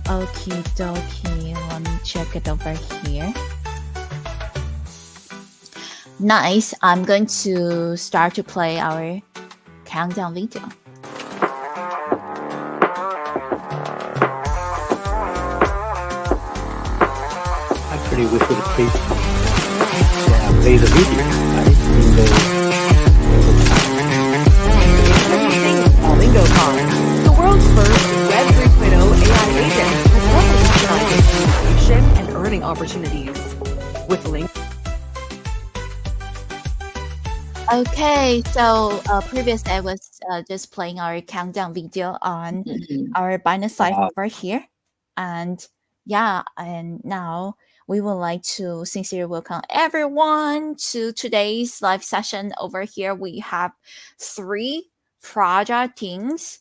Okie dokie. Let me check it over here. Nice. I'm going to start to play our countdown video. Actually, we should play the video, right? LingoPod, the world's first Web 3.0 AI agent has revolutionized communication and earning opportunities. With Link. Okay, so previously I was just playing our countdown video on our business site over here. And yeah, and now we would like to sincerely welcome everyone to today's live session over here. We have 3 project teams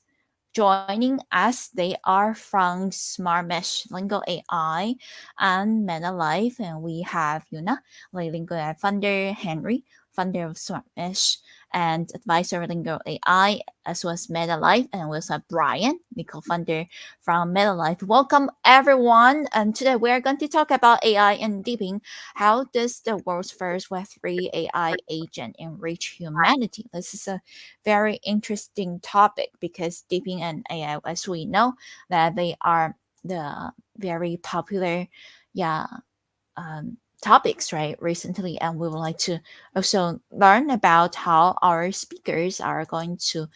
joining us. They are from Smart Mesh, Lingo AI, and MetaLife. And we have Yuna, Lingo AI founder, Henry, founder of Smart Mesh, and advisor of Lingo AI, as well as MetaLife. And we also have Brian, the co-founder from MetaLife. Welcome, everyone. And today we're going to talk about AI and DePIN. How does the world's first Web3 AI agent enrich humanity? This is a very interesting topic because DePIN and AI, as we know, that they are the very popular, topics, right, recently. And we would like to also learn about how our speakers are going to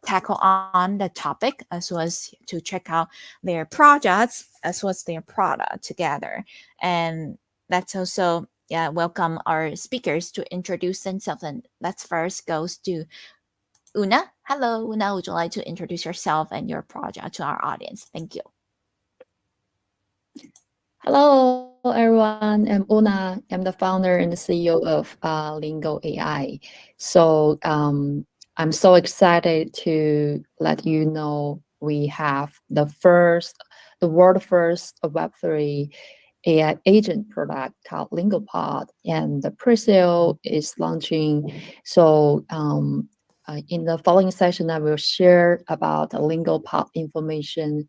tackle on the topic, as well as to check out their projects as well as their product together. And let's also welcome our speakers to introduce themselves. And let's first goes to Una. Hello, Una. Would you like to introduce yourself and your project to our audience? Thank you. Hello, everyone. I'm Una. I'm the founder and the CEO of Lingo AI. So I'm so excited to let you know we have the world first Web3 AI agent product called LingoPod, and the pre-sale is launching. So in the following session, I will share about the LingoPod information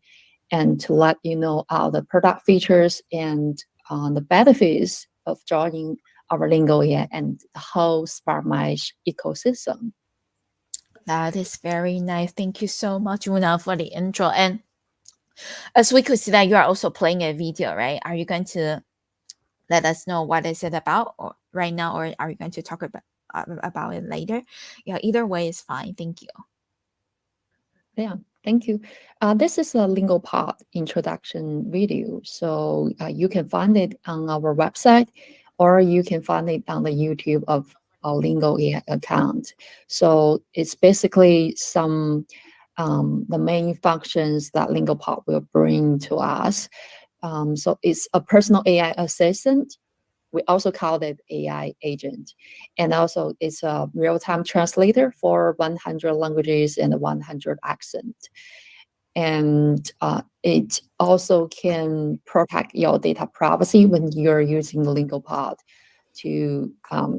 and to let you know all the product features and the benefits of joining our Lingo AI and the whole Smart Mesh ecosystem. That is very nice. Thank you so much, Una, for the intro. And as we could see that you are also playing a video, right? Are you going to let us know what is it about right now, or are you going to talk about it later? Yeah, either way is fine. Thank you. Yeah, thank you. This is a LingoPod introduction video. So you can find it on our website, or you can find it on the YouTube of our Lingo AI account. So it's basically some the main functions that LingoPod will bring to us. So it's a personal AI assistant. We also call it AI agent. And also it's a real-time translator for 100 languages and 100 accents. And it also can protect your data privacy when you're using the LingoPod to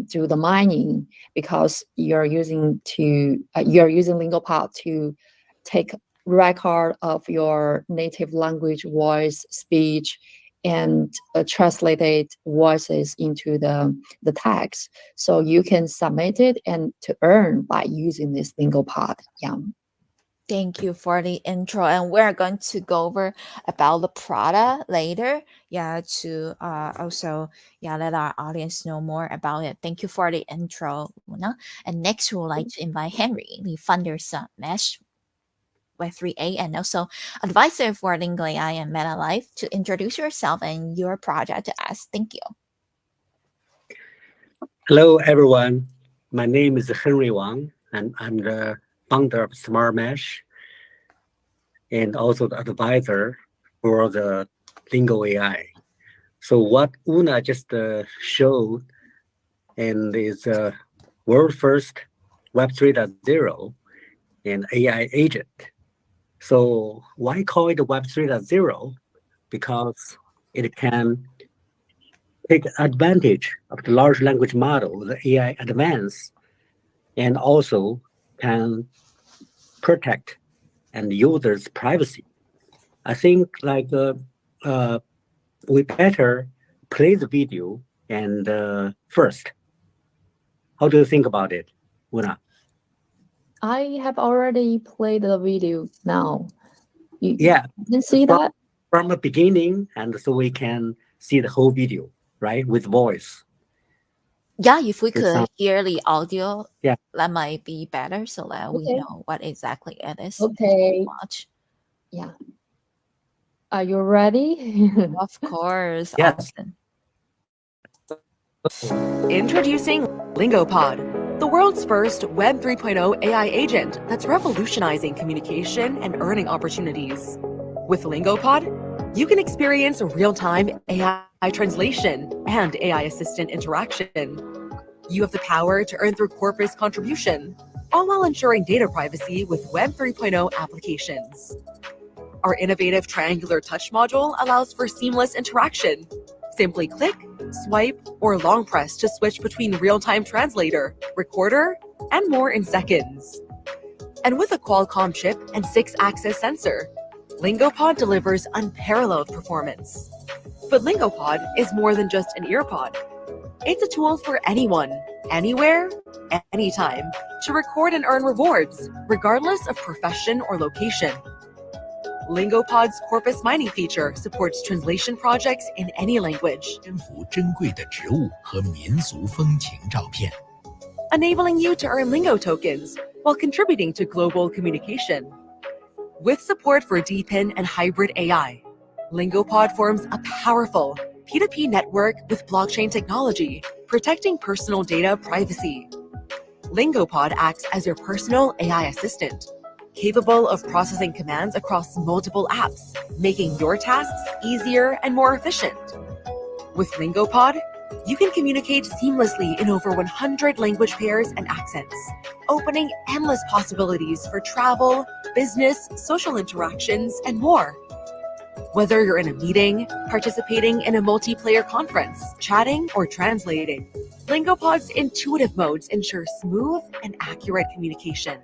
do the mining, because you're using LingoPod to take record of your native language, voice, speech, and translated voices into the text. So you can submit it and to earn by using this LingoPod. Yeah. Thank you for the intro, and we're going to go over about the product later. To also let our audience know more about it. Thank you for the intro, Una. And next, we would like to invite Henry, the founder of Mesh Web3A, and also advisor for Lingo AI and MetaLife, to introduce yourself and your project to us. Thank you. Hello, everyone. My name is Henry Wang, and I'm the founder of Smart Mesh and also the advisor for the Lingo AI. So what Una just showed and is world first Web 3.0 and AI agent. So why call it Web 3.0? Because it can take advantage of the large language model, the AI advance, and also can protect and users' privacy. I think like we better play the video and first. How do you think about it, Una? I have already played the video now. You can see from, that? from the beginning, and so we can see the whole video, right, with voice. Yeah, if we could hear the audio, yeah, that might be better, so that we know what exactly it is. Okay. Watch. Yeah. Are you ready? Of course. Yes. Awesome. Introducing LingoPod, the world's first Web 3.0 AI agent that's revolutionizing communication and earning opportunities. With LingoPod, you can experience real-time AI translation and AI assistant interaction. You have the power to earn through corpus contribution, all while ensuring data privacy with Web 3.0 applications. Our innovative triangular touch module allows for seamless interaction. Simply click, swipe, or long press to switch between real-time translator, recorder, and more in seconds. And with a Qualcomm chip and 6-axis sensor, LingoPod delivers unparalleled performance. But LingoPod is more than just an earpod. It's a tool for anyone, anywhere, anytime, to record and earn rewards, regardless of profession or location. LingoPod's corpus mining feature supports translation projects in any language, 篇幅珍贵的植物和民俗风情照片， enabling you to earn Lingo tokens while contributing to global communication. With support for DePIN and hybrid AI, LingoPod forms a powerful P2P network with blockchain technology, protecting personal data privacy. LingoPod acts as your personal AI assistant, capable of processing commands across multiple apps, making your tasks easier and more efficient. With LingoPod, you can communicate seamlessly in over 100 language pairs and accents, opening endless possibilities for travel, business, social interactions, and more. Whether you're in a meeting, participating in a multiplayer conference, chatting, or translating, LingoPod's intuitive modes ensure smooth and accurate communication.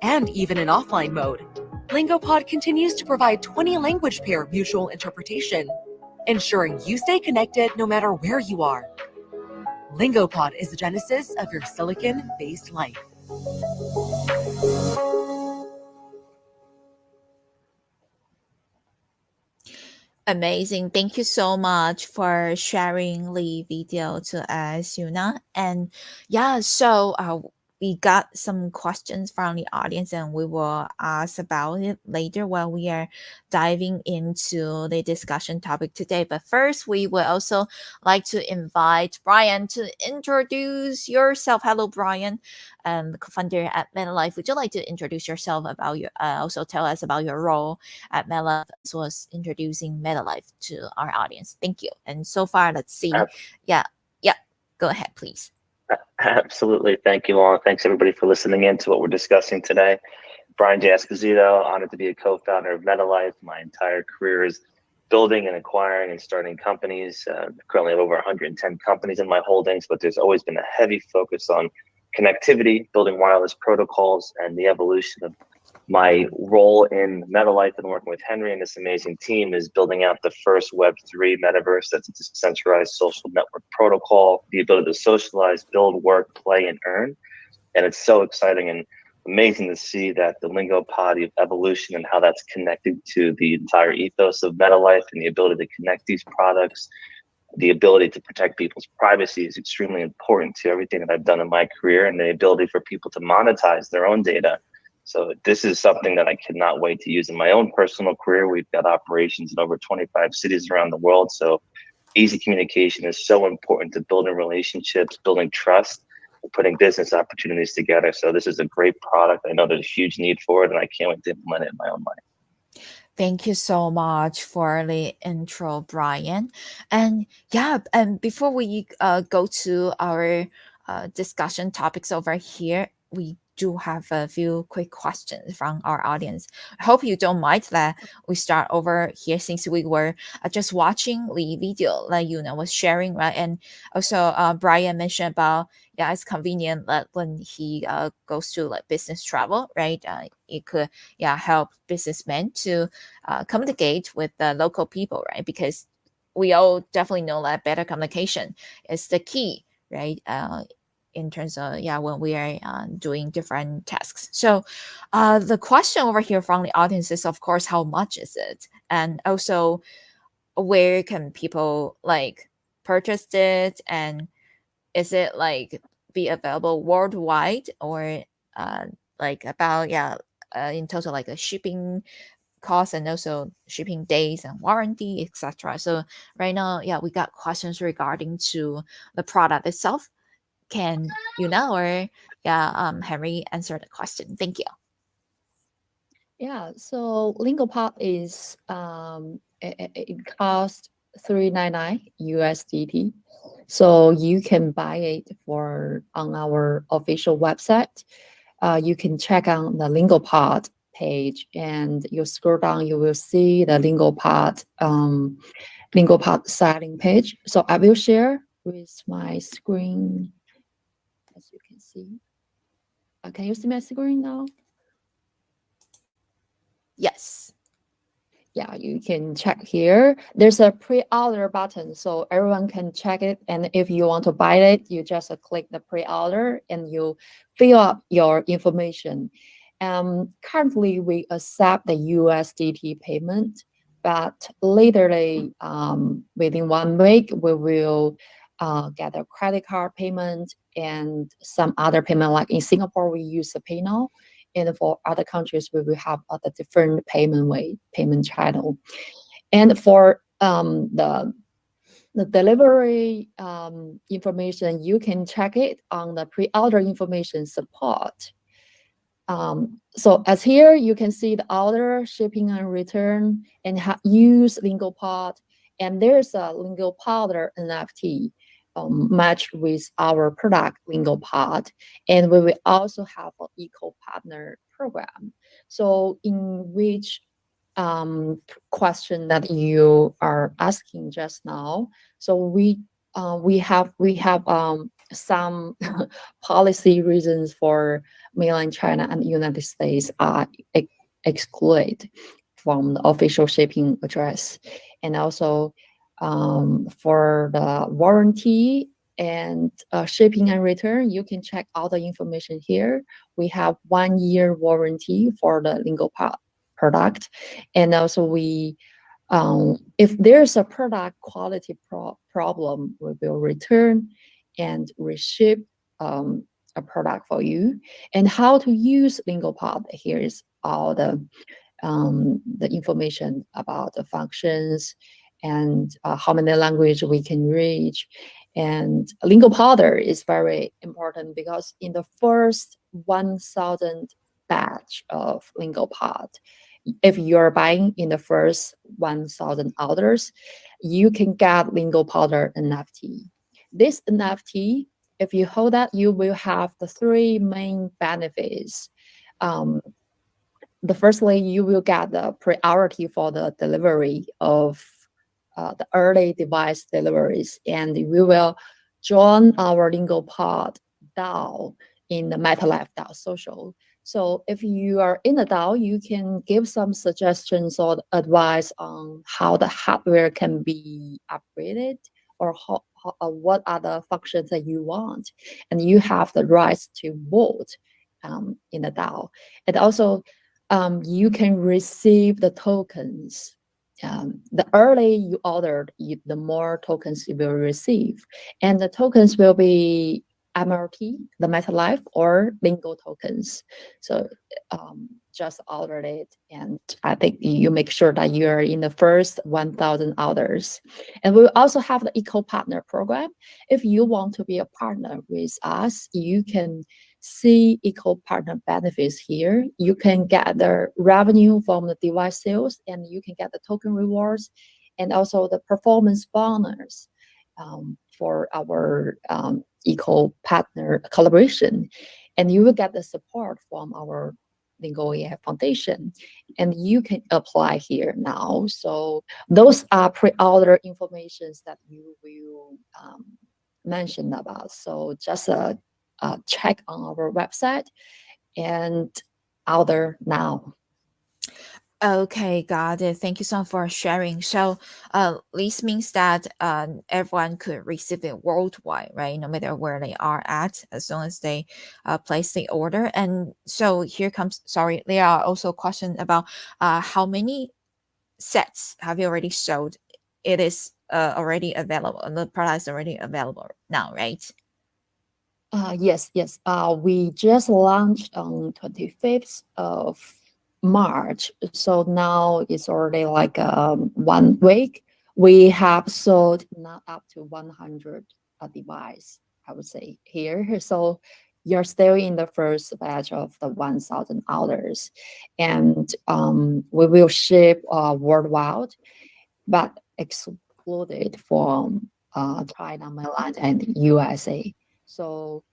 And even in offline mode, LingoPod continues to provide 20 language pair mutual interpretation, ensuring you stay connected no matter where you are. LingoPod is the genesis of your silicon-based life. Amazing. Thank you so much for sharing the video to us, Yuna. And yeah, so we got some questions from the audience and we will ask about it later while we are diving into the discussion topic today. But first, we would also like to invite Brian to introduce yourself. Hello, Brian, the co-founder at MetaLife. Would you like to introduce yourself about your, also tell us about your role at MetaLife as well as introducing MetaLife to our audience? Thank you. And so far, let's see. Yeah. Go ahead, please. Absolutely. Thank you all. Thanks everybody for listening in to what we're discussing today. Brian J. Esposito, honored to be a co-founder of MetaLife. My entire career is building and acquiring and starting companies. Currently have over 110 companies in my holdings, but there's always been a heavy focus on connectivity, building wireless protocols, and the evolution of my role in MetaLife and working with Henry and this amazing team is building out the first Web3 metaverse that's a decentralized social network protocol, the ability to socialize, build, work, play, and earn. And it's so exciting and amazing to see that the LingoPod evolution and how that's connected to the entire ethos of MetaLife and the ability to connect these products. The ability to protect people's privacy is extremely important to everything that I've done in my career, and the ability for people to monetize their own data. So this is something that I cannot wait to use in my own personal career. We've got operations in over 25 cities around the world. So easy communication is so important to building relationships, building trust, putting business opportunities together. So this is a great product. I know there's a huge need for it, and I can't wait to implement it in my own life. Thank you so much for the intro, Brian. And yeah, and before we go to our discussion topics over here, we do have a few quick questions from our audience. I hope you don't mind that we start over here, since we were just watching the video like was sharing, right? And also Brian mentioned about, yeah, it's convenient that when he goes to like business travel, right? It could, yeah, help businessmen to communicate with the local people, right? Because we all definitely know that better communication is the key, right? In terms of, yeah, when we are doing different tasks. So the question over here from the audience is, of course, how much is it? And also, where can people like purchase it? And is it like be available worldwide, or like about, yeah, in total, like a shipping cost and also shipping days and warranty, etc. So right now, yeah, we got questions regarding to the product itself. Can or yeah, Henry answer the question? Thank you. Yeah, so LingoPod is it costs $399 USDT. So you can buy it on our official website. You can check on the LingoPod page, and you scroll down, you will see the LingoPod selling page. So I will share with my screen, as you can see. Can you see my screen now? Yes. Yeah, you can check here. There's a pre-order button, so everyone can check it. And if you want to buy it, you just click the pre-order and you fill up your information. Currently, we accept the USDT payment, but laterly, within 1 week, we will get a credit card payment and some other payment. Like in Singapore, we use the PayNow. And for other countries, we will have a different payment channel. And for the delivery information, you can check it on the pre-order information support. So as here, you can see the order, shipping and return, and use LingoPod. And there's a LingoPod NFT matched with our product LingoPod. And we will also have an eco-partner program. So in which question that you are asking just now, so we have some policy reasons for mainland China and the United States are excluded from the official shipping address. And also for the warranty and shipping and return, you can check all the information here. We have 1 year warranty for the LingoPod product. And also if there's a product quality problem, we will return and reship a product for you. And how to use LingoPod, here is all the information about the functions and how many languages we can reach. And LingoPod is very important because in the first 1,000 batch of LingoPod, if you're buying in the first 1,000 orders, you can get LingoPod NFT. This NFT, if you hold that, you will have the 3 main benefits. The firstly, you will get the priority for the delivery of the early device deliveries, and we will join our LingoPod DAO in the MetaLife DAO social. So if you are in the DAO, you can give some suggestions or advice on how the hardware can be upgraded, or what are the functions that you want. And you have the rights to vote in the DAO. And also, you can receive the tokens. The early you ordered, the more tokens you will receive. And the tokens will be MRT, the MetaLife, or Lingo tokens. So just order it, and I think you make sure that you're in the first 1,000 orders. And we also have the Eco Partner program. If you want to be a partner with us, you can see Eco Partner benefits here. You can get the revenue from the device sales, and you can get the token rewards, and also the performance bonus for our Eco Partner collaboration. and you will get the support from our Lingo AI Foundation, and you can apply here now. So those are pre-order informations that you will mention about. So just check on our website and order now. Okay, got it. Thank you so much for sharing. So, this means that everyone could receive it worldwide, right? No matter where they are at, as long as they place the order. And so here comes, sorry, there are also questions about how many sets have you already sold? It is already available. The product is already available now, right? Yes. We just launched on 25th of March. So now it's already like 1 week. We have sold now up to 100 device, I would say here. So you're still in the first batch of the 1,000 orders, and we will ship worldwide, but excluded from China, Mainland, and USA. So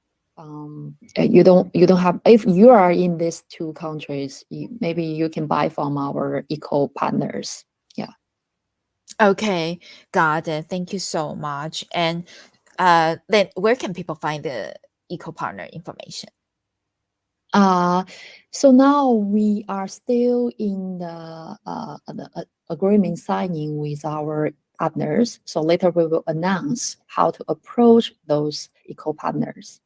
you don't have, if you are in these two countries, maybe you can buy from our eco partners. Yeah. Okay, got it. Thank you so much. And then where can people find the eco partner information? So now we are still in the agreement signing with our partners. So later we will announce how to approach those eco partners.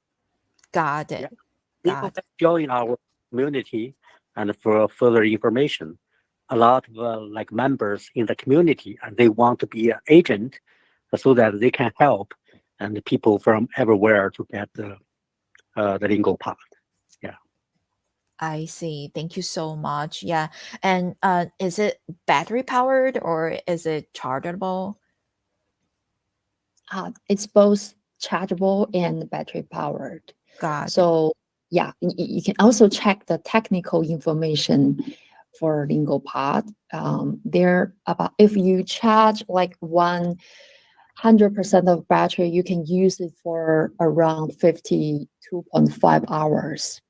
Got it. Yeah. People can join our community, and for further information, a lot of like members in the community, and they want to be an agent so that they can help and people from everywhere to get the lingo part. Yeah. I see. Thank you so much. Yeah. And is it battery powered or is it chargeable? It's both chargeable and battery powered. Got it. So yeah, you can also check the technical information for LingoPod. There about, if you charge like 100% of battery, you can use it for around 52.5 hours.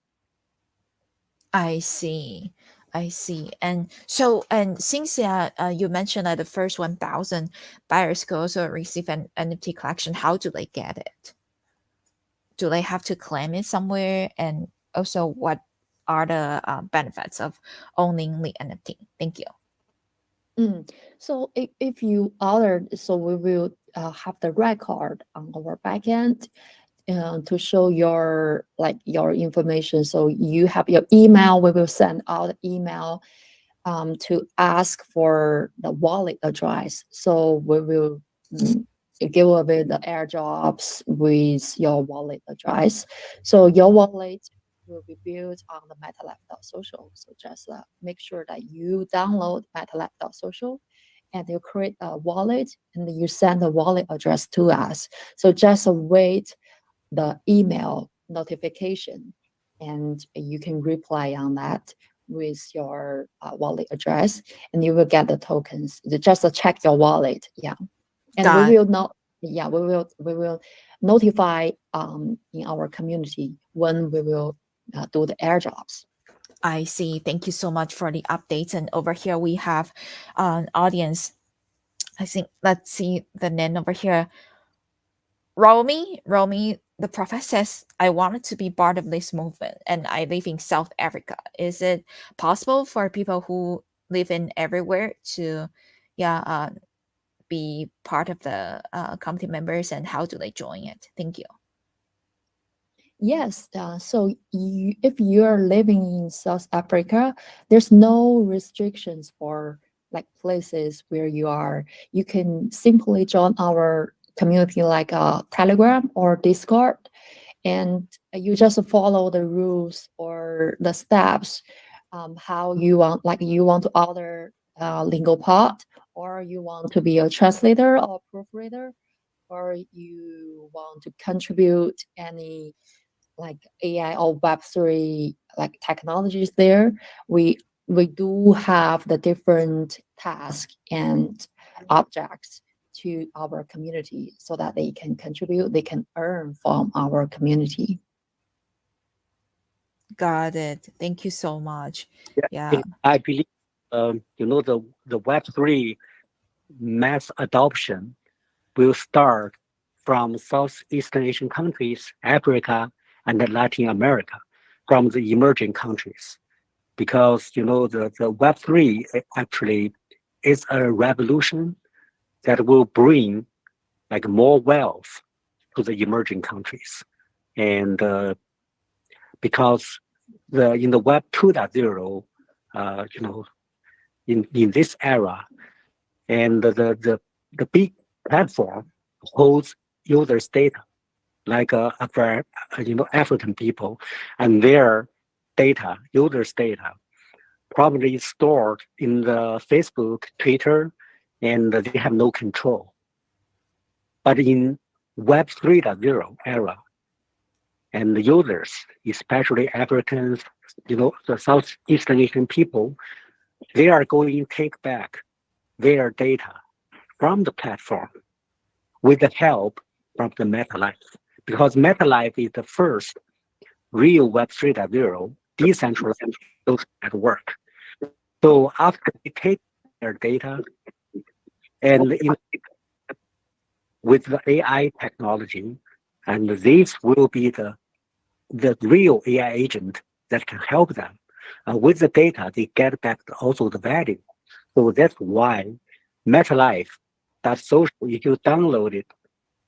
I see. I see. And so, and since you mentioned that the first 1,000 buyers could also receive an NFT collection, how do they get it? Do they have to claim it somewhere? And also, what are the benefits of owning the NFT? Thank you. So if you ordered, so we will have the record on our backend to show your information. So you have your email. We will send out email to ask for the wallet address. So we will give away the airdrops with your wallet address. So your wallet will be built on the MetaLab.social. So just make sure that you download MetaLab.social and you create a wallet and you send the wallet address to us. So just wait the email notification and you can reply on that with your wallet address and you will get the tokens. Just check your wallet. Yeah. And we will not, yeah, we will notify in our community when we will do the airdrops. I see. Thank you so much for the updates. And over here we have an audience. I think, let's see the name over here. Romy, the prophet says, I wanted to be part of this movement and I live in South Africa. Is it possible for people who live in everywhere to be part of the committee members, and how do they join it? Thank you. Yes, so if you are living in South Africa, there's no restrictions for like places where you are. You can simply join our community like Telegram or Discord, and you just follow the rules or the steps, how you want, like you want to order LingoPod, or you want to be a translator or proofreader, or you want to contribute any like AI or Web3 like technologies there. We do have the different tasks and objects to our community so that they can contribute, they can earn from our community. Got it. Thank you so much. Yeah. And I believe, the Web3 mass adoption will start from Southeast Asian countries, Africa, and Latin America, from the emerging countries. Because, the Web3 actually is a revolution that will bring like more wealth to the emerging countries. And because in the Web 2.0, in this era, and the big platform holds users' data, like African people, and their data, users' data, probably stored in the Facebook, Twitter, and they have no control. But in Web 3.0 era, and the users, especially Africans, the Southeastern Asian people, they are going to take back their data from the platform with the help from the MetaLife. Because MetaLife is the first real Web 3.0 decentralized social network. So after they take their data and with the AI technology, and this will be the real AI agent that can help them. With the data, they get back also the value. So that's why MetaLife, that social, if you download it,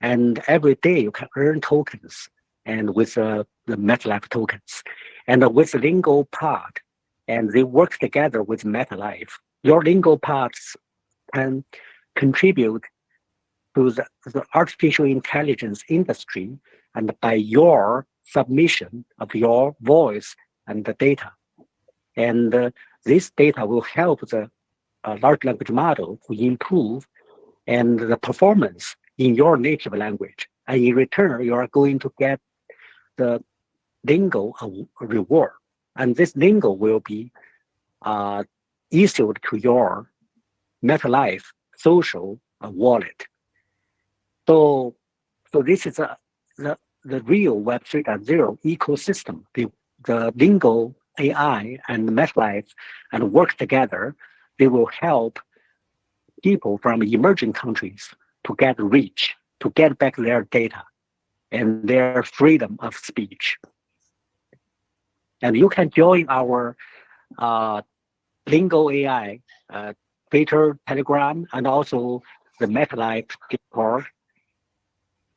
and every day you can earn tokens, and with the MetaLife tokens, and with Lingo Pod, and they work together with MetaLife. Your Lingo pods can contribute to the artificial intelligence industry, and by your submission of your voice and the data. And this data will help the large language model to improve and the performance in your native language. And in return, you are going to get the lingo reward. And this lingo will be issued to your MetaLife social wallet. So this is the real Web 3.0 ecosystem. The Lingo AI and MetaLife and work together. They will help people from emerging countries to get rich, to get back their data and their freedom of speech. And you can join our Lingo AI, Twitter, Telegram, and also the MetaLife Discord.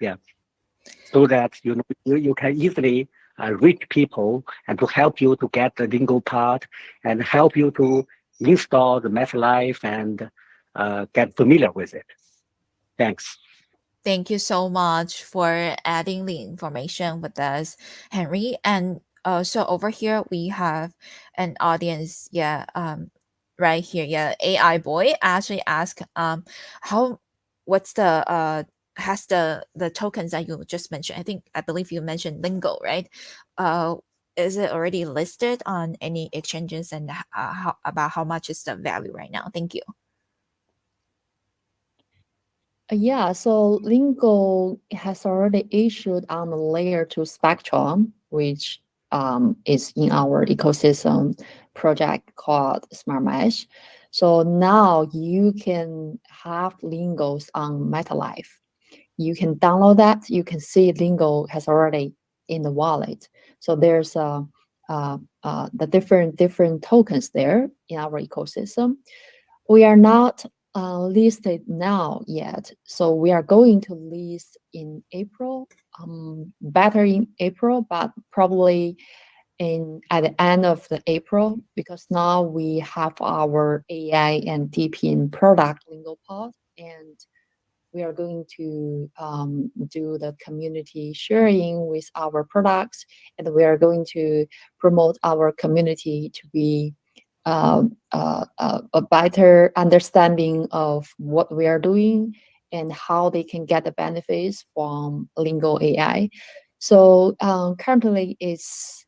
Yeah. So that you can easily reach people and to help you to get the Lingo part and help you to install the MetaLife and get familiar with it. Thanks. Thank you so much for adding the information with us, Henry. And so over here we have an audience, right here, AI boy actually asked, how, what's the has the tokens that you just mentioned? I believe you mentioned Lingo, right? Is it already listed on any exchanges, and how much is the value right now? Thank you. Yeah, so Lingo has already issued on the layer 2 spectrum, which is in our ecosystem project called Smart Mesh. So now you can have Lingos on MetaLife. You can download that. You can see Lingo has already in the wallet. So there's the different tokens there in our ecosystem. We are not listed now yet, so we are going to list in April. Better in April, but probably at the end of the April, because now we have our AI and DePIN product LingoPod, and we are going to do the community sharing with our products, and we are going to promote our community to be a better understanding of what we are doing and how they can get the benefits from Lingo AI. So currently it's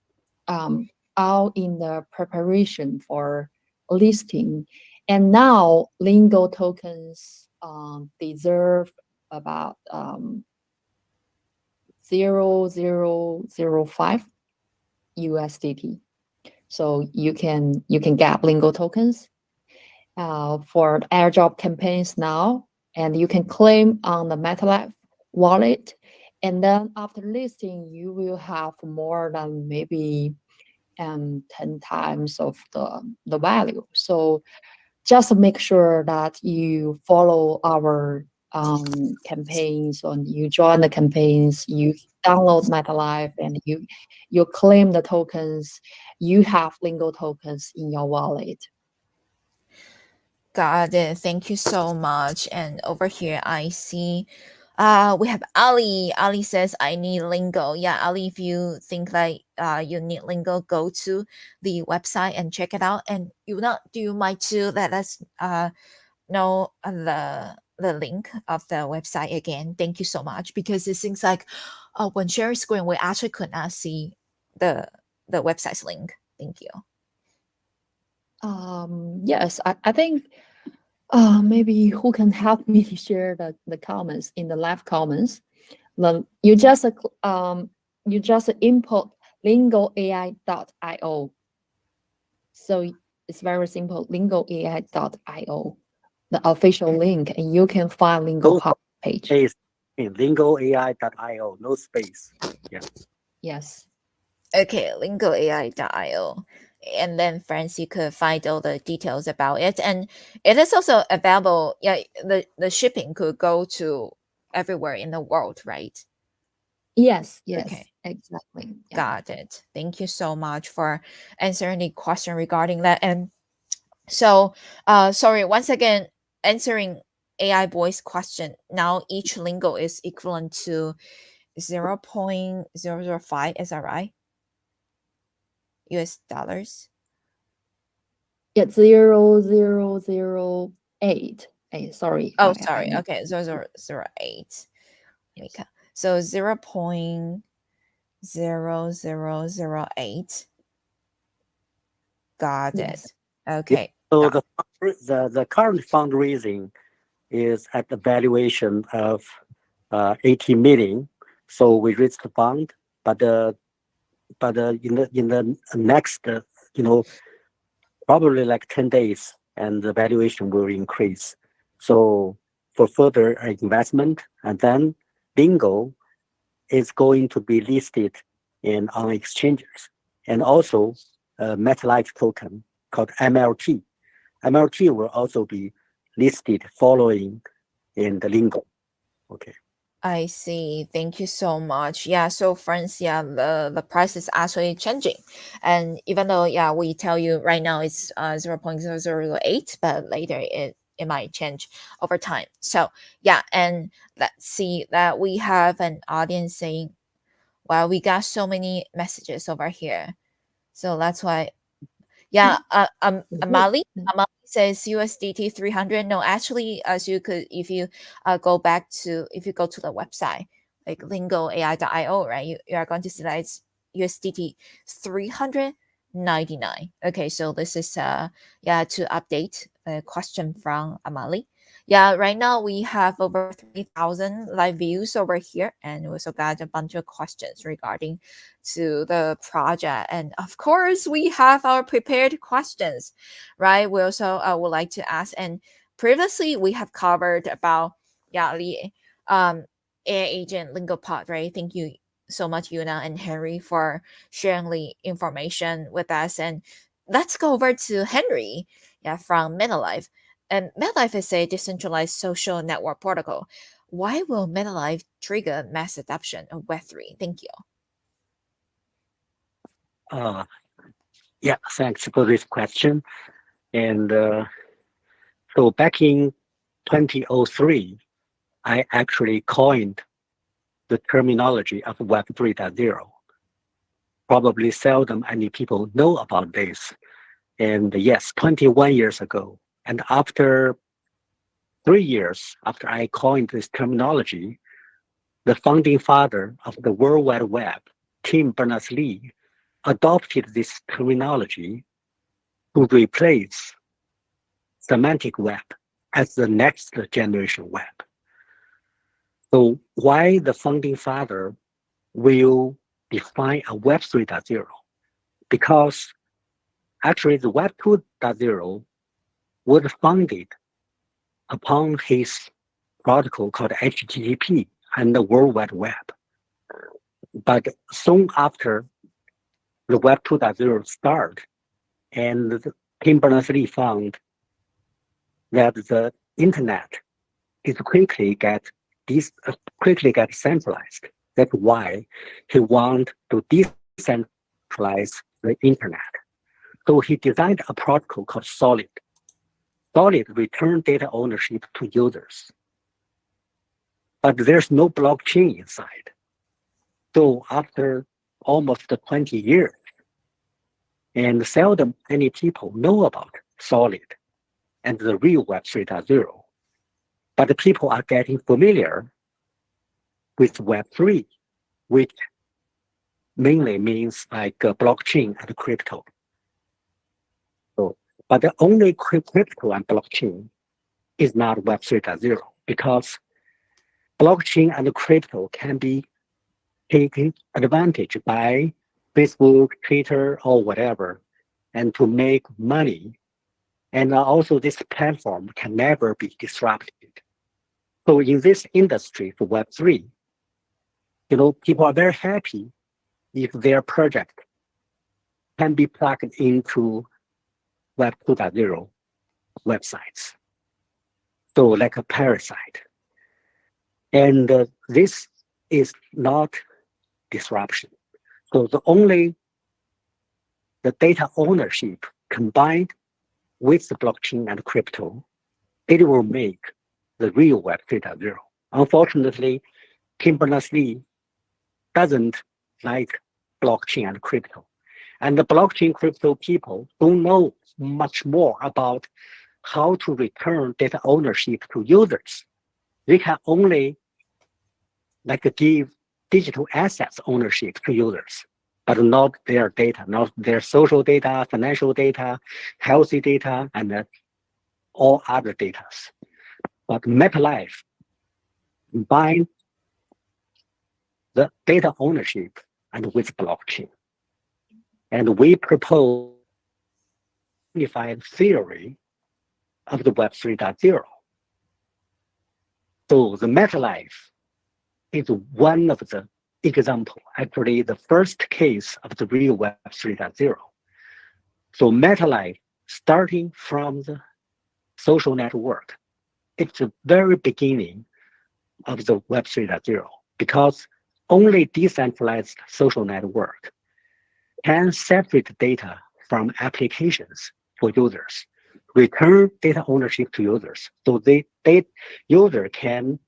all in the preparation for listing. And now Lingo tokens deserve about 0.0005 USDT. So you can get Lingo tokens for airdrop campaigns now, and you can claim on the MetaLife wallet. And then after listing, you will have more than maybe 10 times of the value. So just make sure that you follow our campaigns, and you join the campaigns, you download MetaLife, and you claim the tokens. You have Lingo tokens in your wallet. Got it. Thank you so much. And over here, I see we have Ali. Ali says, I need Lingo. Yeah, Ali, if you think like you need Lingo, go to the website and check it out. And do you mind to let us know the link of the website again? Thank you so much, because it seems like when sharing screen, we actually could not see the website's link. Thank you. Yes, I think maybe who can help me to share the comments in the live comments. You just input lingoai.io. So it's very simple, lingoai.io, the official link, and you can find Lingo Pod page. In lingoai.io, no space. Yeah. Yes. Okay, lingoai.io. And then, friends, you could find all the details about it. And it is also available. Yeah, the shipping could go to everywhere in the world, right? Yes, Okay. exactly. Yeah. Got it. Thank you so much for answering the question regarding that. And so, sorry, once again, answering AI voice question. Now, each lingo is equivalent to 0.005, is that right? US dollars? Yeah, 0008. Sorry. Oh, sorry. Okay, 0008. So 0.0008. Got Yes. it. Okay. So the current fundraising is at the valuation of 80 million. So we raised the fund, but in the next probably like 10 days, and the valuation will increase. So for further investment, and then Lingo is going to be listed on exchanges, and also a MetaLife token called MLT. MLT will also be listed following in the Lingo. Okay. I see. Thank you so much. Yeah, so friends, yeah, the price is actually changing. And even though, yeah, we tell you right now it's 0.008, but later it might change over time. So yeah, and let's see that we have an audience saying, wow, we got so many messages over here. So that's why, yeah, Amali says USDT 300. No, actually, as you could, if you go to the website, like lingoai.io, right, you are going to see that it's USDT 399. Okay, so this is to update a question from Amali. Yeah, right now we have over 3,000 live views over here, and we also got a bunch of questions regarding to the project. And of course, we have our prepared questions, right? We also would like to ask, and previously we have covered about the AI agent LingoPod, right? Thank you so much, Yuna and Henry, for sharing the information with us. And let's go over to Henry, from MetaLife. And MetaLife is a decentralized social network protocol. Why will MetaLife trigger mass adoption of Web3? Thank you. Yeah, thanks for this question. And so back in 2003, I actually coined the terminology of Web 3.0. Probably seldom any people know about this. And yes, 21 years ago. And after 3 years after I coined this terminology, the founding father of the World Wide Web, Tim Berners-Lee, adopted this terminology to replace semantic web as the next generation web. So why the founding father will define a Web 3.0? because actually the Web 2.0 was founded upon his protocol called HTTP and the World Wide Web. But soon after the Web 2.0 started, and Tim Berners-Lee found that the internet is quickly get centralized. That's why he wanted to decentralize the internet. So he designed a protocol called Solid. Solid returns data ownership to users. But there's no blockchain inside. So after almost 20 years, and seldom any people know about Solid and the real Web 3.0. But the people are getting familiar with Web 3, which mainly means like blockchain and crypto. So, but the only crypto and blockchain is not Web 3.0 because blockchain and crypto can be taken advantage by Facebook, Twitter, or whatever, and to make money. And also this platform can never be disrupted. So in this industry for Web3, people are very happy if their project can be plugged into Web 2.0 websites. So like a parasite. And this is not disruption. So the data ownership combined with the blockchain and crypto, it will make the real Web 3.0. Unfortunately, Tim Berners-Lee doesn't like blockchain and crypto. And the blockchain crypto people don't know much more about how to return data ownership to users. They can only give digital assets ownership to users, but not their data, not their social data, financial data, healthy data, and all other data. But MetaLife combines the data ownership and with blockchain. And we propose a unified theory of the Web 3.0. So the MetaLife is one of the examples, actually the first case of the real Web 3.0. So MetaLife, starting from the social network, it's the very beginning of the Web 3.0 because only decentralized social network can separate data from applications for users, return data ownership to users. So user can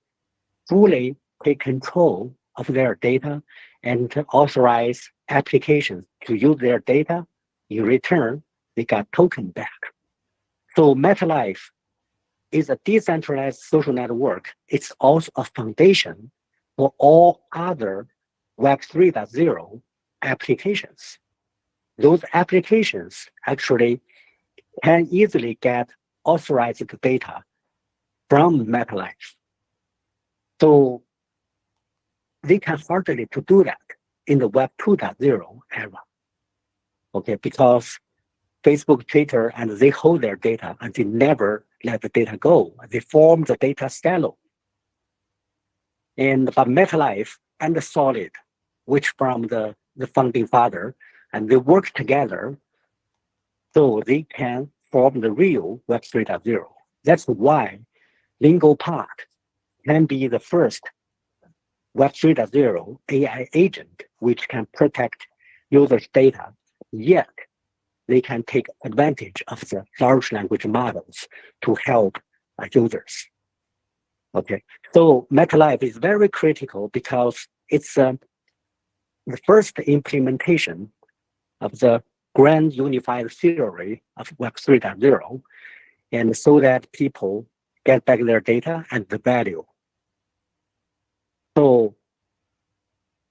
fully take control of their data and authorize applications to use their data. In return, they got token back. So MetaLife is a decentralized social network. It's also a foundation for all other Web 3.0 applications. Those applications actually can easily get authorized data from MetaLife. So they can hardly to do that in the Web 2.0 era. Okay, because Facebook, Twitter, and they hold their data and they never let the data go. They form the data silo. But MetaLife and the Solid, which from the founding father, and they work together so they can form the real Web 3.0. That's why LingoPod can be the first Web 3.0 AI agent, which can protect users' data, yet they can take advantage of the large language models to help users. Okay, so MetaLife is very critical because it's the first implementation of the grand unified theory of Web 3.0, and so that people get back their data and the value. So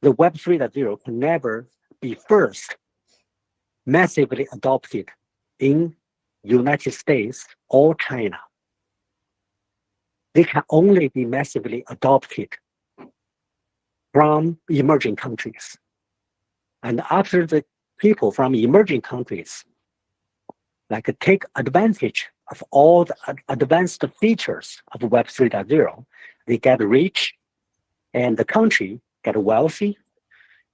the Web 3.0 can never be first massively adopted in United States or China. They can only be massively adopted from emerging countries. And after the people from emerging countries like take advantage of all the advanced features of Web 3.0. They get rich, and the country get wealthy,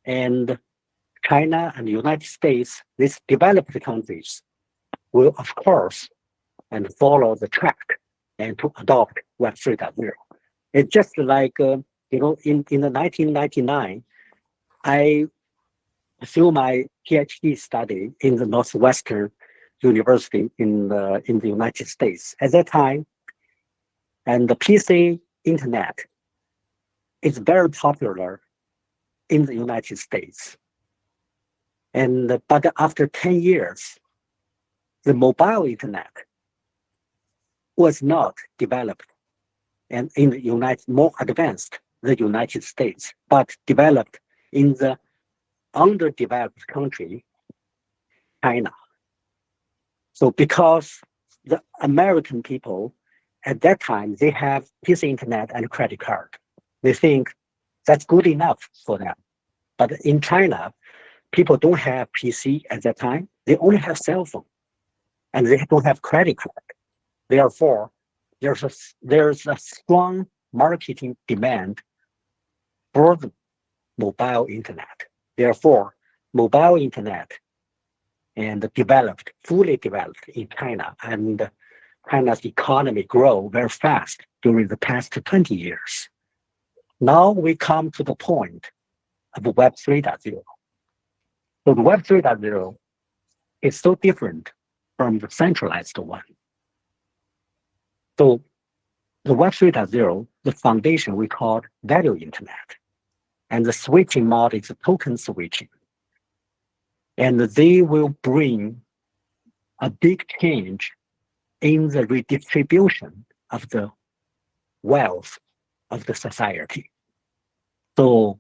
and China and the United States, these developed countries, will of course and follow the track and to adopt Web 3.0. It's just like in the 1999, I pursue my PhD study in the Northwestern University in the United States. At that time, and the PC internet is very popular in the United States. And but after 10 years, the mobile internet was not developed and in the more advanced the United States, but developed in the underdeveloped country, China. So because the American people at that time, they have PC internet and credit card. They think that's good enough for them. But in China, people don't have PC at that time. They only have cell phone and they don't have credit card. Therefore, there's a strong marketing demand for the mobile internet. Therefore, mobile internet and fully developed in China, and China's economy grow very fast during the past 20 years. Now we come to the point of Web 3.0. So the Web 3.0 is so different from the centralized one. So the Web 3.0, the foundation we call value internet. And the switching mode is token switching. And they will bring a big change in the redistribution of the wealth of the society. So,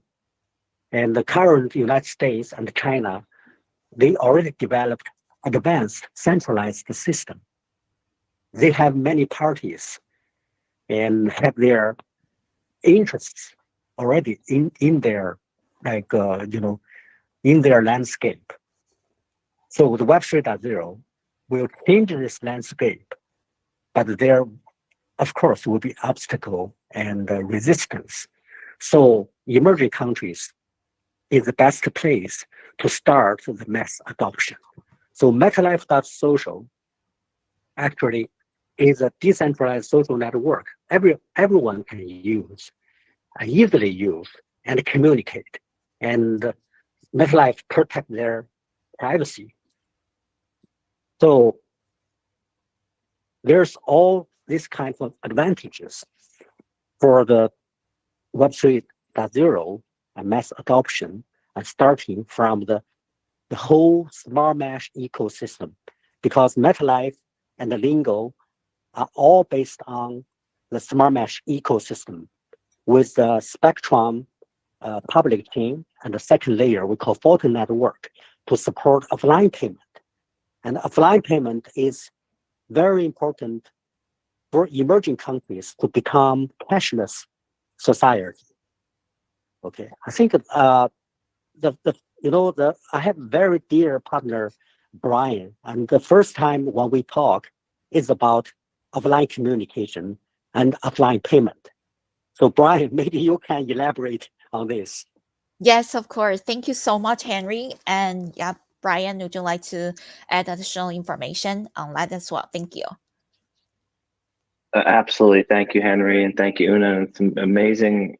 and the current United States and China, they already developed advanced centralized system. They have many parties and have their interests already in their in their landscape. So the Web 3.0 will change this landscape, but there, of course, will be obstacle and resistance. So emerging countries is the best place to start the mass adoption. So MetaLife.social actually is a decentralized social network. Everyone can use, easily use, and communicate. And MetaLife protect their privacy. So there's all these kinds of advantages for the Web 3.0 mass adoption, and starting from the whole smart mesh ecosystem, because MetaLife and the Lingo are all based on the smart mesh ecosystem with the Spectrum public chain and the second layer we call Photo Network to support offline payment. And offline payment is very important for emerging countries to become cashless society. Okay, I think I have very dear partner Brian, and the first time when we talk is about offline communication and offline payment. So Brian, maybe you can elaborate on this. Yes, of course. Thank you so much, Henry. And yeah, Brian, would you like to add additional information on that as well? Thank you. Absolutely. Thank you, Henry. And thank you, Una. It's an amazing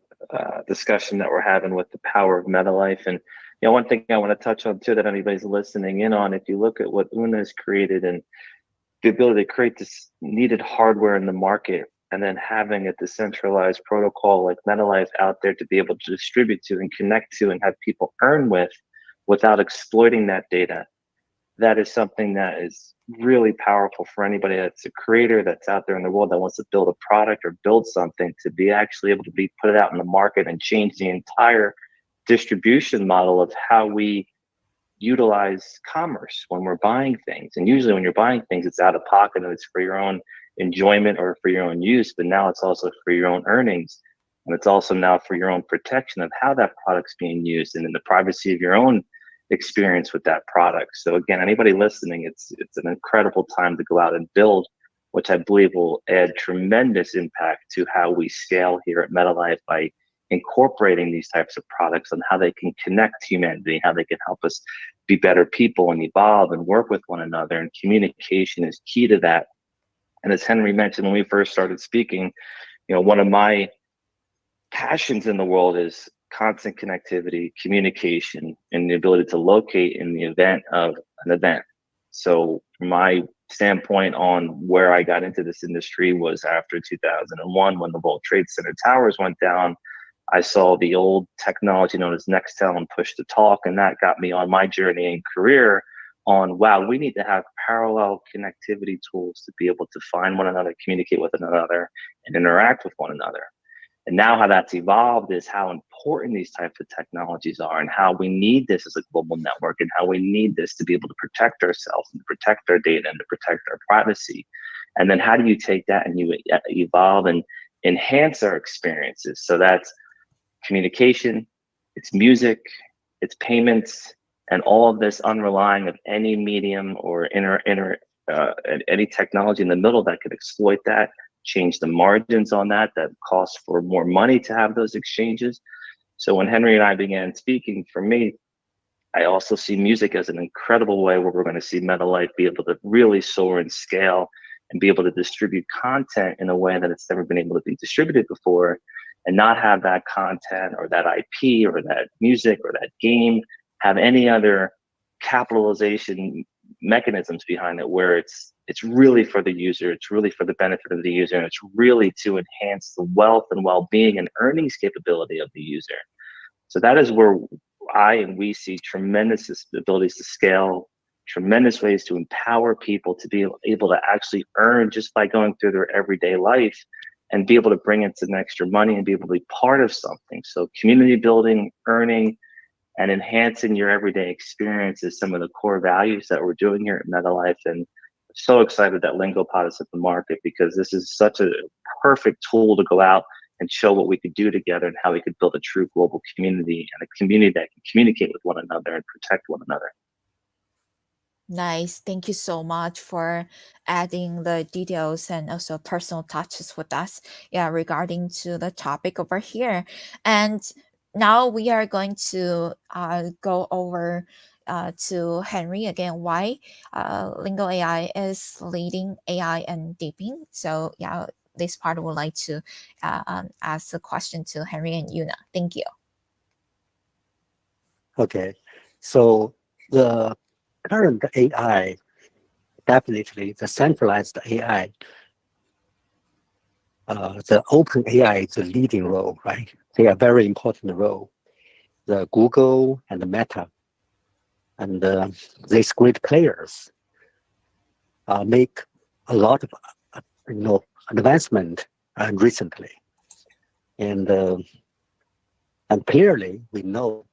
discussion that we're having with the power of MetaLife. And one thing I want to touch on too that anybody's listening in on, if you look at what Una has created and the ability to create this needed hardware in the market, and then having a decentralized protocol like MetaLife out there to be able to distribute to and connect to and have people earn with without exploiting that data, that is something that is really powerful for anybody that's a creator that's out there in the world that wants to build a product or build something, to be actually able to be put it out in the market and change the entire distribution model of how we utilize commerce when we're buying things. And usually when you're buying things, it's out of pocket and it's for your own enjoyment or for your own use, but now it's also for your own earnings. And it's also now for your own protection of how that product's being used and in the privacy of your own experience with that product. So again, anybody listening, it's an incredible time to go out and build, which I believe will add tremendous impact to how we scale here at MetaLife by incorporating these types of products and how they can connect humanity, how they can help us be better people and evolve and work with one another. And communication is key to that. And as Henry mentioned when we first started speaking, one of my passions in the world is constant connectivity, communication, and the ability to locate in the event of an event. So my standpoint on where I got into this industry was after 2001, when the World Trade Center towers went down. I saw the old technology known as Nextel and push to talk, and that got me on my journey and career on, wow, we need to have parallel connectivity tools to be able to find one another, communicate with one another, and interact with one another. And now how that's evolved is how important these types of technologies are and how we need this as a global network and how we need this to be able to protect ourselves and to protect our data and to protect our privacy. And then how do you take that and you evolve and enhance our experiences? So that's communication, it's music, it's payments, and all of this unrelying of any medium or any technology in the middle that could exploit that, change the margins on that costs for more money to have those exchanges. So when Henry and I began speaking, for me, I also see music as an incredible way where we're going to see MetaLife be able to really soar and scale and be able to distribute content in a way that it's never been able to be distributed before, and not have that content or that IP or that music or that game have any other capitalization mechanisms behind it, where it's really for the user, it's really for the benefit of the user, and it's really to enhance the wealth and well-being and earnings capability of the user. So that is where we see tremendous abilities to scale, tremendous ways to empower people to be able to actually earn just by going through their everyday life and be able to bring in some extra money and be able to be part of something. So community building, earning, and enhancing your everyday experience is some of the core values that we're doing here at MetaLife. And I'm so excited that LingoPod is at the market, because this is such a perfect tool to go out and show what we could do together and how we could build a true global community, and a community that can communicate with one another and protect one another. Nice. Thank you so much for adding the details and also personal touches with us, regarding to the topic over here. And now we are going to go over to Henry again, why Lingo AI is leading AI and DePIN. So this part would like to ask the question to Henry and Yuna. Thank you. Okay, so the current AI, definitely the centralized AI, the open AI is the leading role, right? They are very important role. The Google and the Meta and these great players make a lot of advancement recently, and clearly we know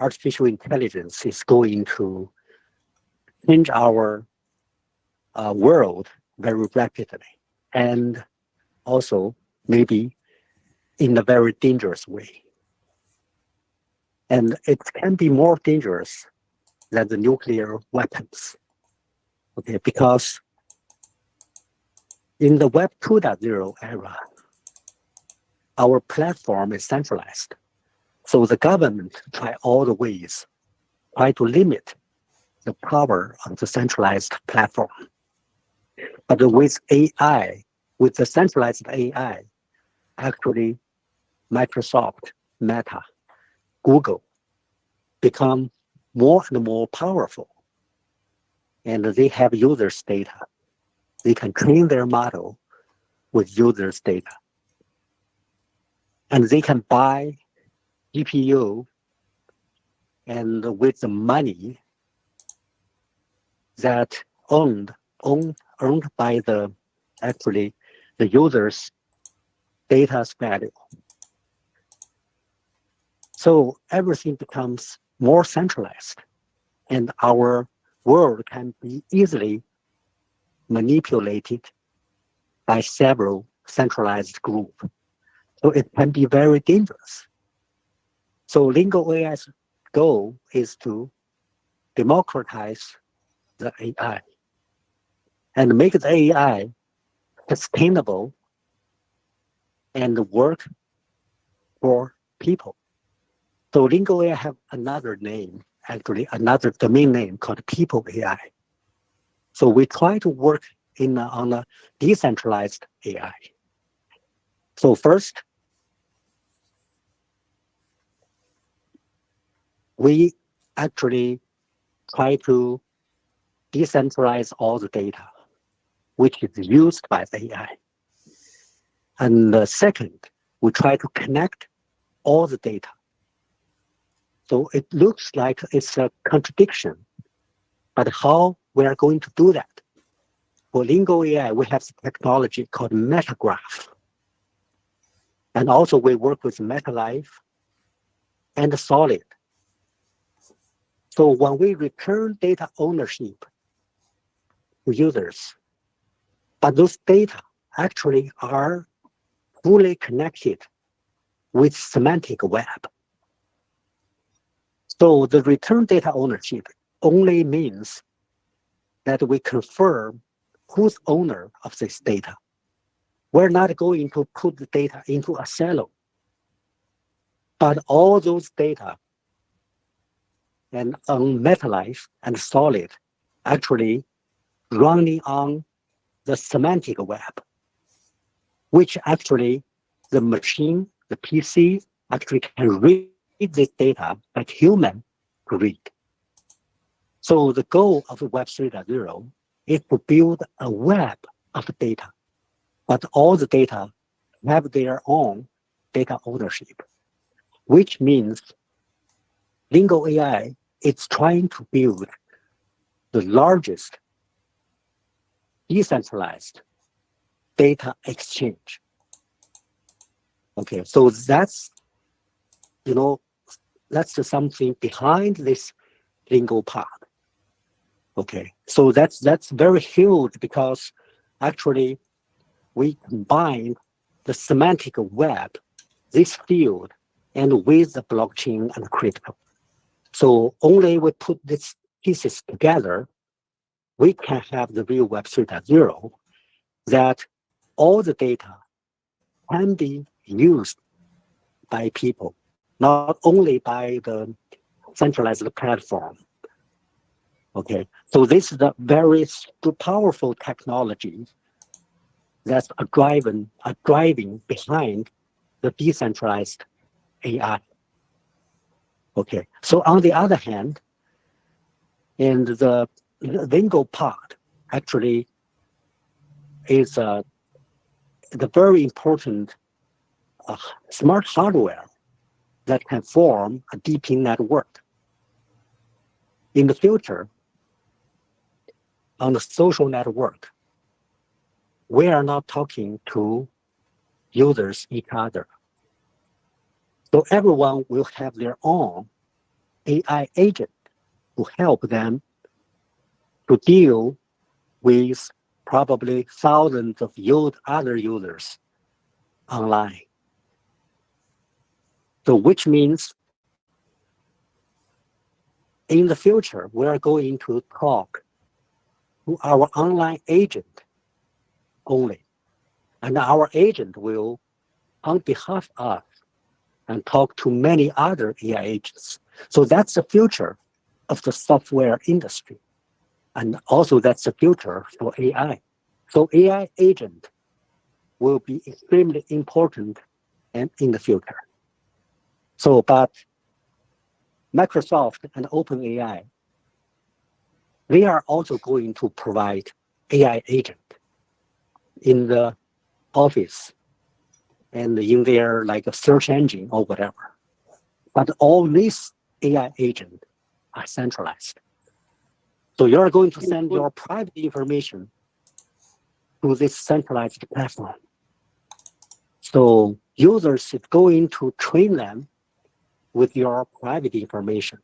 artificial intelligence is going to change our world very rapidly, and also maybe in a very dangerous way. And it can be more dangerous than the nuclear weapons, okay? Because in the Web 2.0 era, our platform is centralized. So the government try all the ways, try to limit the power of the centralized platform. But with AI, with the centralized AI, actually Microsoft, Meta, Google become more and more powerful. And they have users' data. They can train their model with users' data. And they can buy GPU, and with the money that earned by the user's data's value. So everything becomes more centralized, and our world can be easily manipulated by several centralized groups. So it can be very dangerous. So Lingo AI's goal is to democratize the AI and make the AI sustainable and work for people. So Lingo AI have another name, actually another domain name called People AI. So we try to work on a decentralized AI. So first, we actually try to decentralize all the data which is used by the AI. And second, we try to connect all the data. So it looks like it's a contradiction, but how we are going to do that? For Lingo AI, we have technology called MetaGraph. And also we work with MetaLife and Solid. So when we return data ownership to users, but those data actually are fully connected with semantic web. So the return data ownership only means that we confirm who's owner of this data. We're not going to put the data into a silo, but all those data and on MetaLife and Solid actually running on the semantic web, which actually the machine, the PC, actually can read this data like human could read. So the goal of Web 3.0 is to build a web of data, but all the data have their own data ownership, which means Lingo AI is trying to build the largest decentralized data exchange. Okay, so that's something behind this Lingo pod. Okay, so that's very huge because actually we combine the semantic web, this field, and with the blockchain and crypto. So only we put these pieces together, we can have the real Web 3.0 that all the data can be used by people, not only by the centralized platform. Okay, so this is a very powerful technology that's driving behind the decentralized AI. Okay, so on the other hand, and the Lingo pod actually is the very important smart hardware that can form a DePIN network. In the future, on the social network, we are not talking to users each other. So everyone will have their own AI agent to help them to deal with probably thousands of other users online. So which means in the future, we are going to talk to our online agent only. And our agent will, on behalf of us, and talk to many other AI agents. So that's the future of the software industry. And also that's the future for AI. So AI agent will be extremely important in the future. So, but Microsoft and OpenAI, they are also going to provide AI agent in the office and in their like a search engine or whatever. But all these AI agents are centralized. So you're going to send your private information to this centralized platform. So users is going to train them with your private information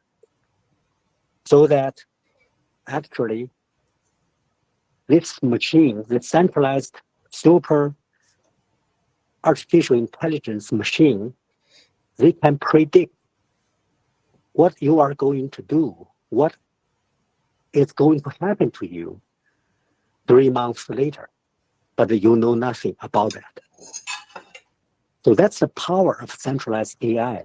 so that actually this machine, the centralized super artificial intelligence machine, they can predict what you are going to do, what is going to happen to you 3 months later, but you know nothing about that. So that's the power of centralized AI.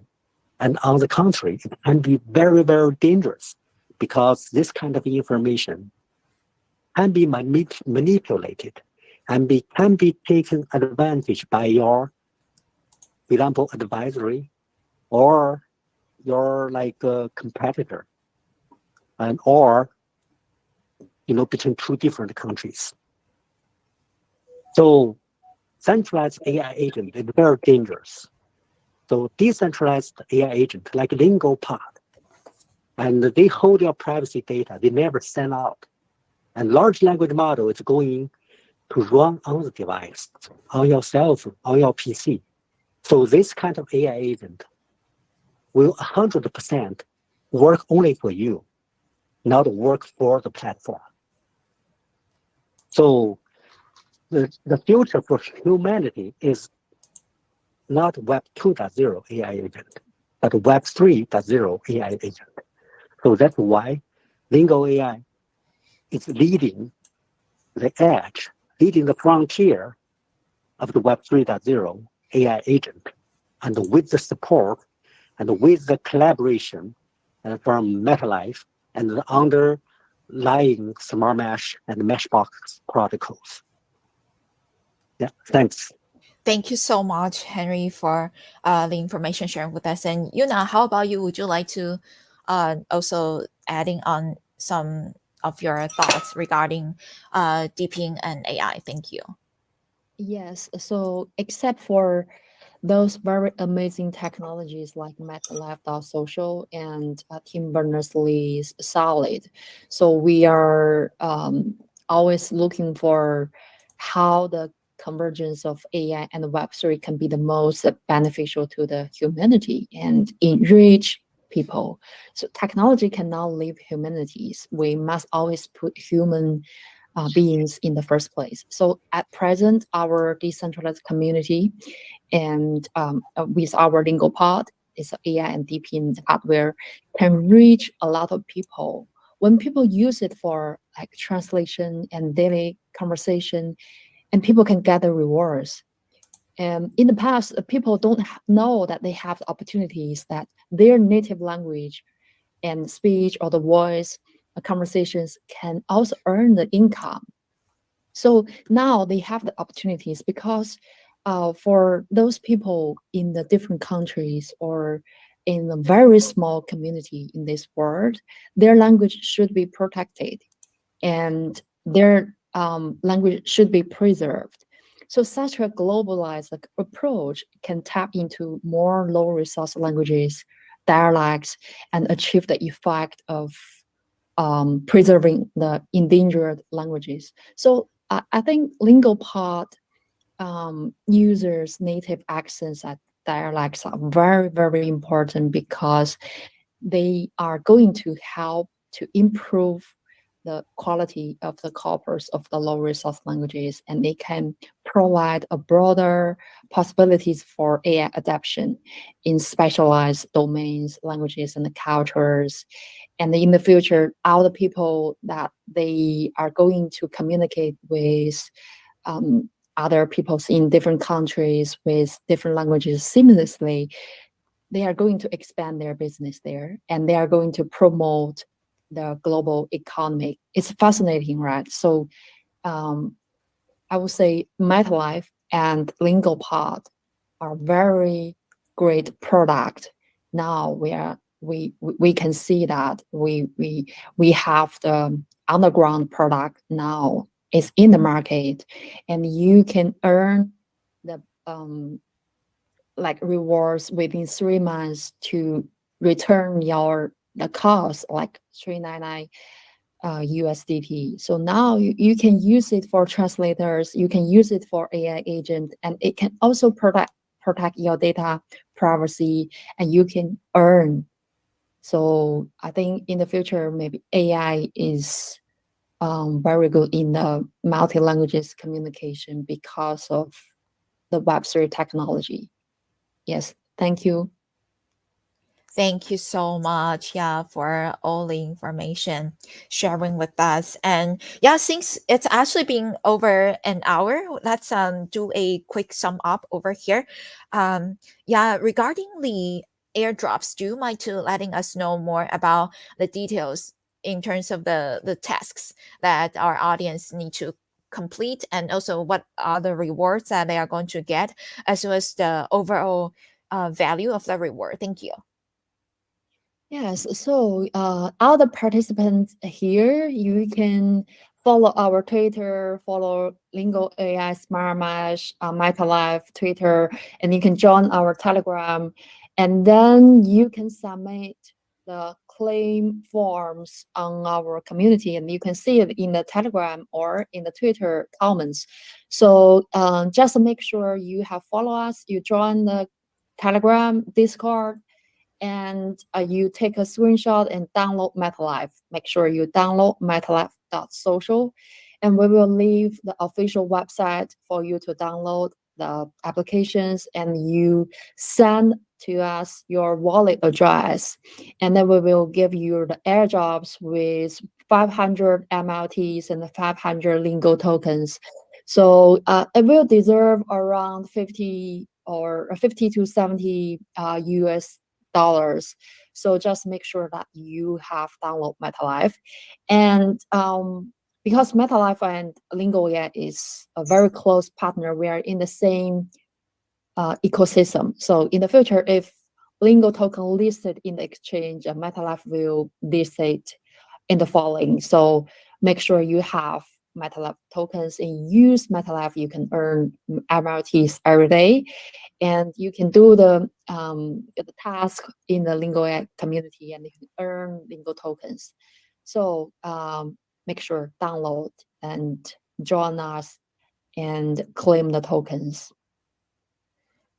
And on the contrary, it can be very, very dangerous because this kind of information can be manipulated and can be taken advantage by your, for example, advisory or your competitor, and or between two different countries. So centralized AI agent is very dangerous. So decentralized AI agent like LingoPod, and they hold your privacy data. They never send out. And large language model is going to run on the device, on your cell phone, on your PC. So this kind of AI agent will 100% work only for you, not work for the platform. So the future for humanity is not Web 2.0 AI agent, but Web 3.0 AI agent. So that's why Lingo AI is leading the edge, leading the frontier of the Web 3.0 AI agent. And with the support and with the collaboration from MetaLife and the underlying Smart Mesh and Meshbox protocols. Yeah, thanks. Thank you so much, Henry, for the information sharing with us. And Yuna, how about you? Would you like to also adding on some of your thoughts regarding DePIN and AI? Thank you. Yes. So except for those very amazing technologies like MetaLife.social and Tim Berners-Lee's Solid, so we are always looking for how the convergence of AI and Web3 can be the most beneficial to the humanity and enrich people. So technology cannot leave humanities. We must always put human beings in the first place. So at present, our decentralized community and with our LingoPod, it's AI and DePIN hardware, can reach a lot of people. When people use it for like translation and daily conversation, and people can gather rewards. And in the past, people don't know that they have opportunities that their native language and speech or the voice conversations can also earn the income. So now they have the opportunities because for those people in the different countries or in a very small community in this world, their language should be protected and their language should be preserved. So such a globalized approach can tap into more low resource languages, dialects, and achieve the effect of preserving the endangered languages. So I think LingoPod users' native accents and dialects are very, very important because they are going to help to improve the quality of the corpus of the low resource languages, and they can provide a broader possibilities for AI adaptation in specialized domains, languages, and cultures. And in the future, all the people that they are going to communicate with other peoples in different countries with different languages seamlessly, they are going to expand their business there, and they are going to promote the global economy. It's fascinating, right? So I would say MetaLife and LingoPod are very great product. Now we can see that we have the underground product now. It's in the market, and you can earn the like rewards within 3 months to return the cost, like 399 USDT. So now you can use it for translators, you can use it for AI agent, and it can also protect your data privacy, and you can earn. So I think in the future, maybe AI is very good in the multi-languages communication because of the Web3 technology. Yes, thank you. Thank you so much, for all the information sharing with us. And since it's actually been over an hour, let's do a quick sum up over here. Regarding the airdrops, do you mind to letting us know more about the details in terms of the tasks that our audience need to complete, and also what are the rewards that they are going to get, as well as the overall value of the reward? Thank you. Yes, so all the participants here, you can follow our Twitter, follow Lingo AI, Smart Mesh, MetaLife, Twitter, and you can join our Telegram, and then you can submit the claim forms on our community, and you can see it in the Telegram or in the Twitter comments. So just make sure you have follow us, you join the Telegram, Discord, and you take a screenshot and download MetaLife. Make sure you download metalife.social, and we will leave the official website for you to download the applications, and you send to us your wallet address, and then we will give you the airdrops with 500 MLTs and 500 Lingo tokens. So it will deserve around 50 to 70 US dollars. So just make sure that you have download MetaLife. And because MetaLife and Lingo AI is a very close partner, we are in the same ecosystem. So in the future, if Lingo token listed in the exchange, MetaLife will list it in the following. So make sure you have MetaLife tokens and use MetaLife. You can earn MRTs every day, and you can do the task in the Lingo AI community, and you can earn Lingo tokens. So make sure download and join us and claim the tokens.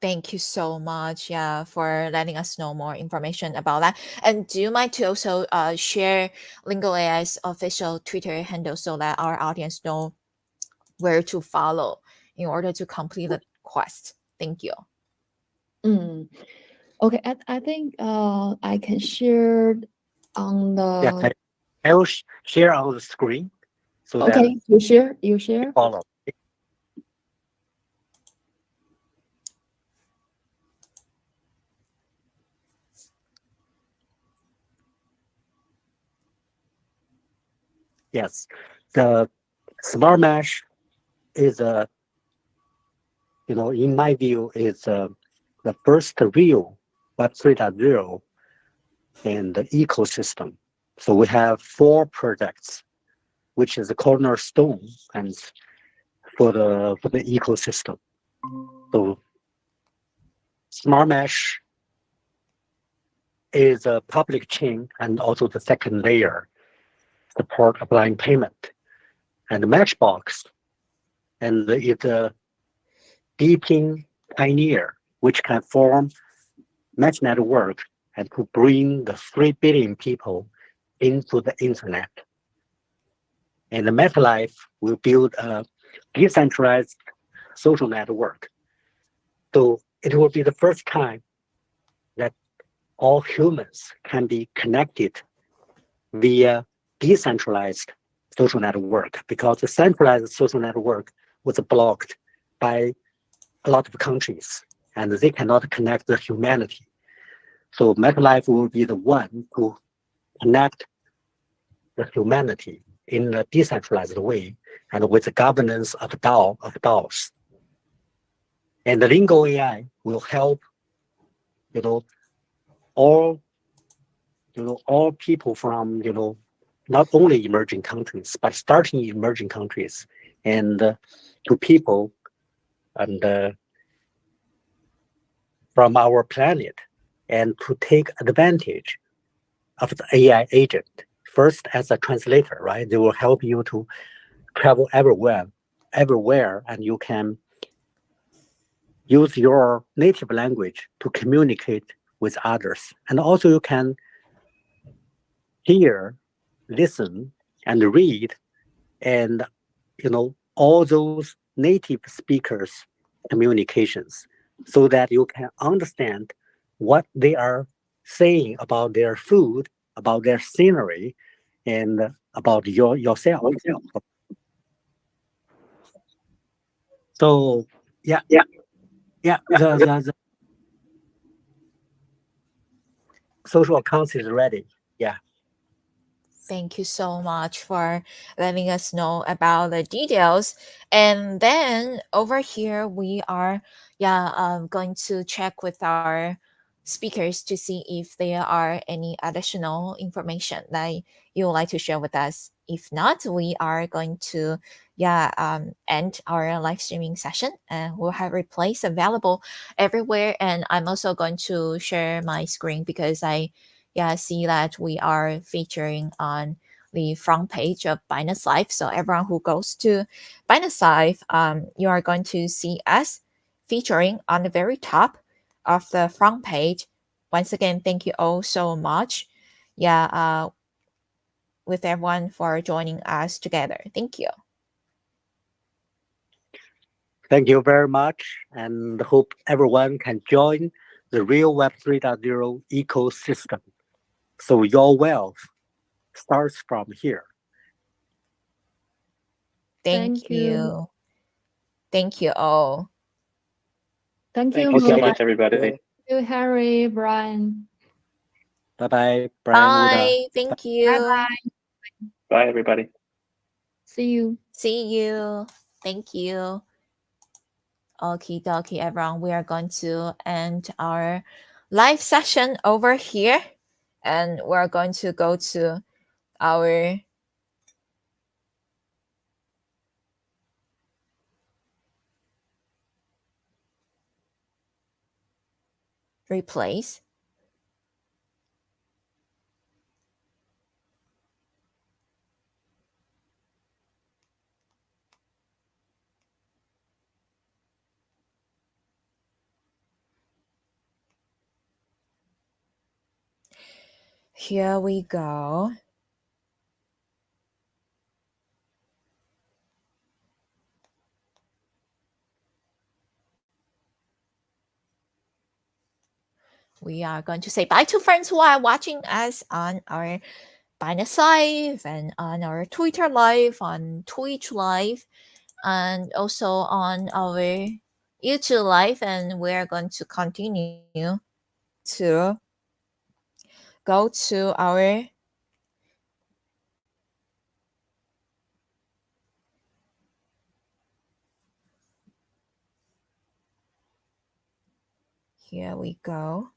Thank you so much, for letting us know more information about that. And do you mind to also share Lingo AI's official Twitter handle so that our audience know where to follow in order to complete the quest? Thank you. Okay, I think I can share on the. I will share on the screen. So okay, that you share. Follow. Yes, the Smart Mesh is in my view, is the first real Web 3.0 and the ecosystem. So we have 4 projects, which is a cornerstone and for the ecosystem. So Smart Mesh is a public chain and also the second layer support applying payment. And the Matchbox, and it's a DePIN pioneer, which can form mesh network and to bring the 3 billion people into the internet. And the MetaLife will build a decentralized social network. So it will be the first time that all humans can be connected via decentralized social network, because the centralized social network was blocked by a lot of countries and they cannot connect the humanity. So MetaLife will be the one to connect the humanity in a decentralized way and with the governance of DAOs. And the Lingo AI will help, all people from, not only emerging countries, but starting emerging countries, and to people and from our planet, and to take advantage of the AI agent. First, as a translator, right? They will help you to travel everywhere, and you can use your native language to communicate with others. And also you can hear, listen, and read, and all those native speakers' communications, so that you can understand what they are saying about their food, about their scenery, and about yourself. So yeah, the social account is ready. Yeah. Thank you so much for letting us know about the details. And then over here, we are going to check with our speakers to see if there are any additional information that you would like to share with us. If not, we are going to end our live streaming session, and we'll have replays available everywhere. And I'm also going to share my screen because I see that we are featuring on the front page of Binance Live. So everyone who goes to Binance Live, you are going to see us featuring on the very top of the front page. Once again, thank you all so much. With everyone for joining us together. Thank you. Thank you very much, and hope everyone can join the real Web 3.0 ecosystem. So your wealth starts from here. Thank you. Thank you all. Thank you so much, everybody. Thank you, Harry, Brian. Bye-bye, Brian. Bye. Thank you. Bye-bye. Bye, everybody. See you. See you. Thank you. Okie dokie, everyone. We are going to end our live session over here. And we're going to go to our replays. Here we go. We are going to say bye to friends who are watching us on our Binance Live and on our Twitter Live, on Twitch Live, and also on our YouTube Live. And we're going to continue to go to our here we go.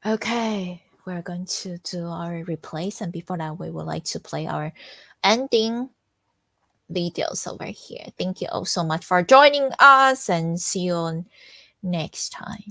Okay, we're going to do our replays, and before that, we would like to play our ending videos over here. Thank you all so much for joining us, and see you next time.